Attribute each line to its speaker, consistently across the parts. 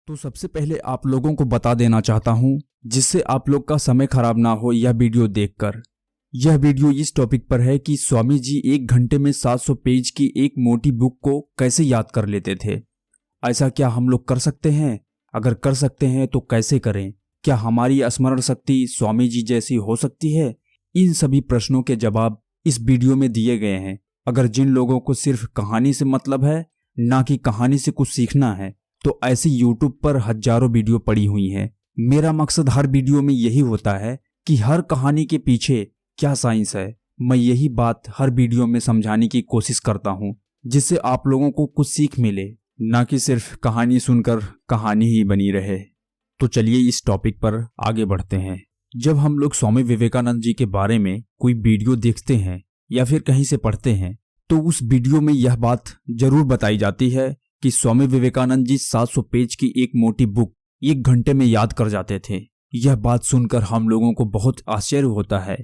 Speaker 1: तो सबसे पहले आप लोगों को बता देना चाहता हूं, जिससे आप लोग का समय खराब ना हो यह वीडियो देखकर। यह वीडियो इस टॉपिक पर है कि स्वामी जी 1 घंटे में 700 पेज की एक मोटी बुक को कैसे याद कर लेते थे। ऐसा क्या हम लोग कर सकते हैं? अगर कर सकते हैं तो कैसे करें? क्या हमारी स्मरण शक्ति स्वामी जी जैसी हो सकती है? इन सभी प्रश्नों के जवाब इस वीडियो में दिए गए हैं। अगर जिन लोगों को सिर्फ कहानी से मतलब है, ना कि कहानी से कुछ सीखना है, तो ऐसी YouTube पर हजारों वीडियो पड़ी हुई हैं। मेरा मकसद हर वीडियो में यही होता है कि हर कहानी के पीछे क्या साइंस है, मैं यही बात हर वीडियो में समझाने की कोशिश करता हूँ, जिससे आप लोगों को कुछ सीख मिले, ना कि सिर्फ कहानी सुनकर कहानी ही बनी रहे। तो चलिए इस टॉपिक पर आगे बढ़ते हैं। जब हम लोग स्वामी विवेकानंद जी के बारे में कोई वीडियो देखते हैं या फिर कहीं से पढ़ते हैं, तो उस वीडियो में यह बात जरूर बताई जाती है कि स्वामी विवेकानंद जी 700 पेज की एक मोटी बुक 1 घंटे में याद कर जाते थे। यह बात सुनकर हम लोगों को बहुत आश्चर्य होता है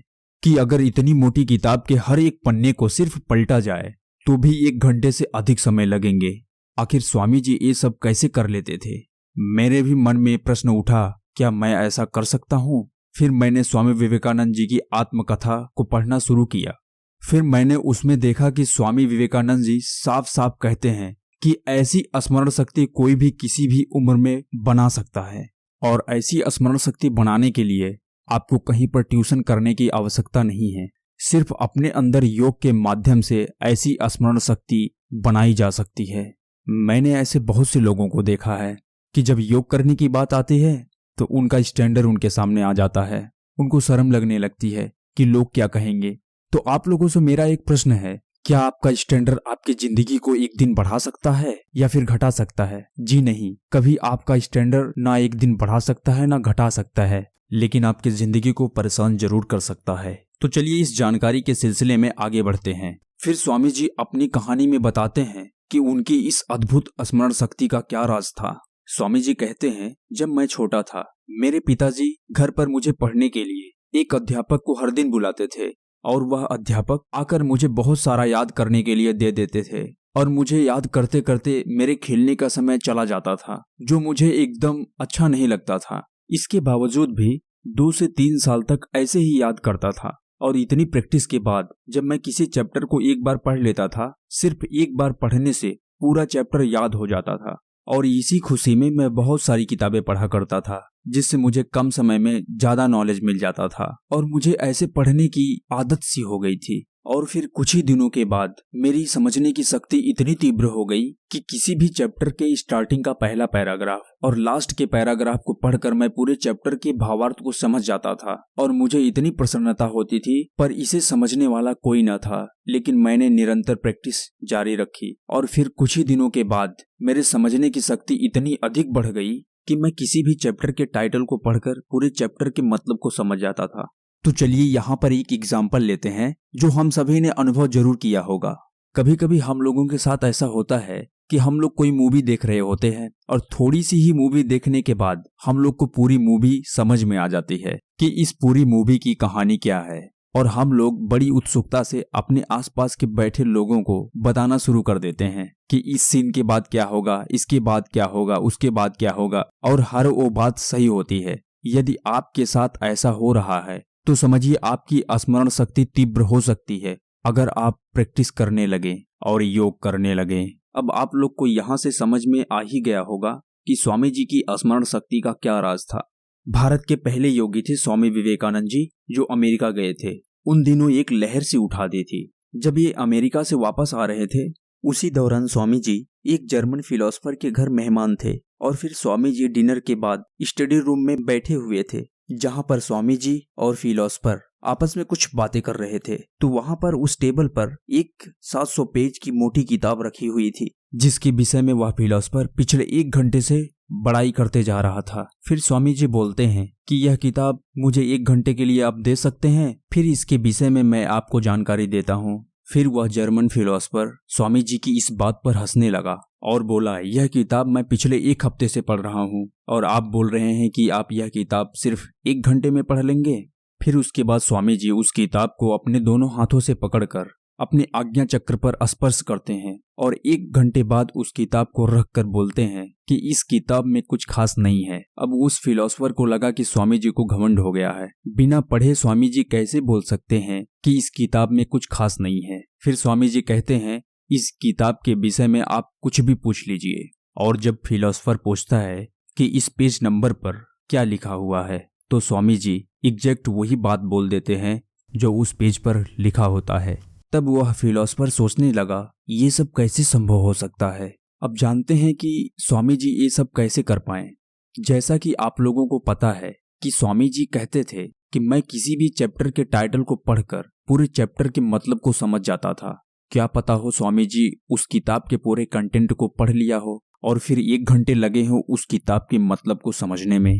Speaker 1: कि अगर इतनी मोटी किताब के हर एक पन्ने को सिर्फ पलटा जाए तो भी 1 घंटे से अधिक समय लगेंगे। आखिर स्वामी जी ये सब कैसे कर लेते थे? मेरे भी मन में प्रश्न उठा, क्या मैं ऐसा कर सकता हूँ? फिर मैंने स्वामी विवेकानंद जी की आत्मकथा को पढ़ना शुरू किया। फिर मैंने उसमें देखा कि स्वामी विवेकानंद जी साफ साफ कहते हैं कि ऐसी स्मरण शक्ति कोई भी किसी भी उम्र में बना सकता है, और ऐसी स्मरण शक्ति बनाने के लिए आपको कहीं पर ट्यूशन करने की आवश्यकता नहीं है। सिर्फ अपने अंदर योग के माध्यम से ऐसी स्मरण शक्ति बनाई जा सकती है। मैंने ऐसे बहुत से लोगों को देखा है कि जब योग करने की बात आती है तो उनका स्टैंडर्ड उनके सामने आ जाता है। उनको शर्म लगने लगती है कि लोग क्या कहेंगे। तो आप लोगों से मेरा एक प्रश्न है, क्या आपका स्टैंडर्ड आपकी जिंदगी को एक दिन बढ़ा सकता है या फिर घटा सकता है? जी नहीं, कभी आपका स्टैंडर्ड ना एक दिन बढ़ा सकता है ना घटा सकता है, लेकिन आपकी जिंदगी को परेशान जरूर कर सकता है। तो चलिए इस जानकारी के सिलसिले में आगे बढ़ते हैं। फिर स्वामी जी अपनी कहानी में बताते हैं कि उनकी इस अद्भुत स्मरण शक्ति का क्या राज था। स्वामी जी कहते हैं, जब मैं छोटा था, मेरे पिताजी घर पर मुझे पढ़ने के लिए एक अध्यापक को हर दिन बुलाते थे, और वह अध्यापक आकर मुझे बहुत सारा याद करने के लिए दे देते थे, और मुझे याद करते करते मेरे खेलने का समय चला जाता था, जो मुझे एकदम अच्छा नहीं लगता था। इसके बावजूद भी 2 से 3 साल तक ऐसे ही याद करता था, और इतनी प्रैक्टिस के बाद जब मैं किसी चैप्टर को एक बार पढ़ लेता था, सिर्फ एक बार पढ़ने से पूरा चैप्टर याद हो जाता था। और इसी खुशी में मैं बहुत सारी किताबें पढ़ा करता था, जिससे मुझे कम समय में ज्यादा नॉलेज मिल जाता था, और मुझे ऐसे पढ़ने की आदत सी हो गई थी। और फिर कुछ ही दिनों के बाद मेरी समझने की शक्ति इतनी तीव्र हो गई कि किसी भी चैप्टर के स्टार्टिंग का पहला पैराग्राफ और लास्ट के पैराग्राफ को पढ़कर मैं पूरे चैप्टर के भावार्थ को समझ जाता था, और मुझे इतनी प्रसन्नता होती थी। पर इसे समझने वाला कोई न था, लेकिन मैंने निरंतर प्रैक्टिस जारी रखी, और फिर कुछ ही दिनों के बाद मेरे समझने की शक्ति इतनी अधिक बढ़ गई कि मैं किसी भी चैप्टर के टाइटल को पढ़कर पूरे चैप्टर के मतलब को समझ जाता था। तो चलिए यहाँ पर एक एग्जाम्पल लेते हैं जो हम सभी ने अनुभव जरूर किया होगा। कभी कभी हम लोगों के साथ ऐसा होता है कि हम लोग कोई मूवी देख रहे होते हैं, और थोड़ी सी ही मूवी देखने के बाद हम लोग को पूरी मूवी समझ में आ जाती है कि इस पूरी मूवी की कहानी क्या है, और हम लोग बड़ी उत्सुकता से अपने आसपास के बैठे लोगों को बताना शुरू कर देते हैं कि इस सीन के बाद क्या होगा, इसके बाद क्या होगा, उसके बाद क्या होगा, और हर वो बात सही होती है। यदि आपके साथ ऐसा हो रहा है तो समझिए आपकी स्मरण शक्ति तीव्र हो सकती है अगर आप प्रैक्टिस करने लगे और योग करने लगे। अब आप लोग को यहाँ से समझ में आ ही गया होगा कि स्वामी जी की स्मरण शक्ति का क्या राज था। भारत के पहले योगी थे स्वामी विवेकानंद जी, जो अमेरिका गए थे। उन दिनों एक लहर सी उठा दी थी। जब ये अमेरिका से वापस आ रहे थे, उसी दौरान स्वामी जी एक जर्मन फिलोसोफर के घर मेहमान थे, और फिर स्वामी जी डिनर के बाद स्टडी रूम में बैठे हुए थे, जहां पर स्वामी जी और फिलोसोफर आपस में कुछ बातें कर रहे थे। तो वहां पर उस टेबल पर एक 700 पेज की मोटी किताब रखी हुई थी, जिसके विषय में वह फिलोसोफर पिछले 1 घंटे से बड़ाई करते जा रहा था। फिर स्वामी जी बोलते हैं कि यह किताब मुझे 1 घंटे के लिए आप दे सकते हैं, फिर इसके विषय में मैं आपको जानकारी देता हूँ। फिर वह जर्मन फिलोसोफर स्वामी जी की इस बात पर हंसने लगा और बोला, यह किताब मैं पिछले 1 हफ्ते से पढ़ रहा हूँ, और आप बोल रहे हैं कि आप यह किताब सिर्फ 1 घंटे में पढ़ लेंगे। फिर उसके बाद स्वामी जी उस किताब को अपने दोनों हाथों से पकड़कर अपने आज्ञा चक्र पर स्पर्श करते हैं और 1 घंटे बाद उस किताब को रख कर बोलते हैं कि इस किताब में कुछ खास नहीं है। अब उस फिलोसोफर को लगा कि स्वामी जी को घमंड हो गया है। बिना पढ़े स्वामी जी कैसे बोल सकते हैं कि इस किताब में कुछ खास नहीं है। फिर स्वामी जी कहते हैं, इस किताब के विषय में आप कुछ भी पूछ लीजिए। और जब फिलोसोफर पूछता है कि इस पेज नंबर पर क्या लिखा हुआ है, तो स्वामी जी एग्जैक्ट वही बात बोल देते हैं जो उस पेज पर लिखा होता है। तब वह फिलोसोफर सोचने लगा, ये सब कैसे संभव हो सकता है। अब जानते हैं कि स्वामी जी ये सब कैसे कर पाए। जैसा कि आप लोगों को पता है कि स्वामी जी कहते थे कि मैं किसी भी चैप्टर के टाइटल को पढ़कर पूरे चैप्टर के मतलब को समझ जाता था। क्या पता हो स्वामी जी उस किताब के पूरे कंटेंट को पढ़ लिया हो और फिर 1 घंटे लगे हो उस किताब के मतलब को समझने में।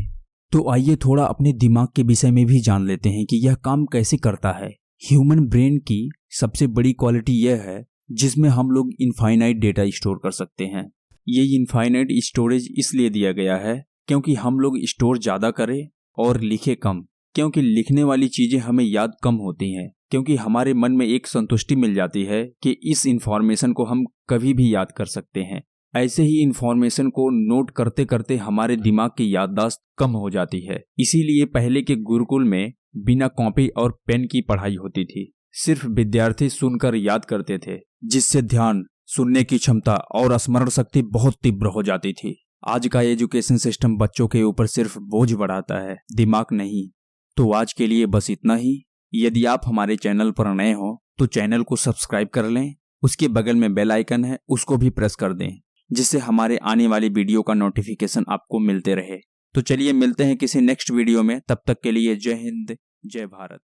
Speaker 1: तो आइए थोड़ा अपने दिमाग के विषय में भी जान लेते हैं कि यह काम कैसे करता है। ह्यूमन ब्रेन की सबसे बड़ी क्वालिटी यह है जिसमें हम लोग इनफाइनाइट डेटा स्टोर कर सकते हैं। ये इनफाइनाइट स्टोरेज इसलिए दिया गया है क्योंकि हम लोग स्टोर ज़्यादा करें और लिखे कम। क्योंकि लिखने वाली चीज़ें हमें याद कम होती हैं, क्योंकि हमारे मन में एक संतुष्टि मिल जाती है कि इस इंफॉर्मेशन को हम कभी भी याद कर सकते हैं। ऐसे ही इंफॉर्मेशन को नोट करते करते हमारे दिमाग की याददाश्त कम हो जाती है। इसीलिए पहले के गुरुकुल में बिना कॉपी और पेन की पढ़ाई होती थी। सिर्फ विद्यार्थी सुनकर याद करते थे, जिससे ध्यान, सुनने की क्षमता और स्मरण शक्ति बहुत तीव्र हो जाती थी। आज का एजुकेशन सिस्टम बच्चों के ऊपर सिर्फ बोझ बढ़ाता है, दिमाग नहीं। तो आज के लिए बस इतना ही। यदि आप हमारे चैनल पर नए हो तो चैनल को सब्सक्राइब कर लें। उसके बगल में बेल आइकन है, उसको भी प्रेस कर दें, जिससे हमारे आने वाली वीडियो का नोटिफिकेशन आपको मिलते रहे। तो चलिए मिलते हैं किसी नेक्स्ट वीडियो में। तब तक के लिए जय हिंद, जय भारत।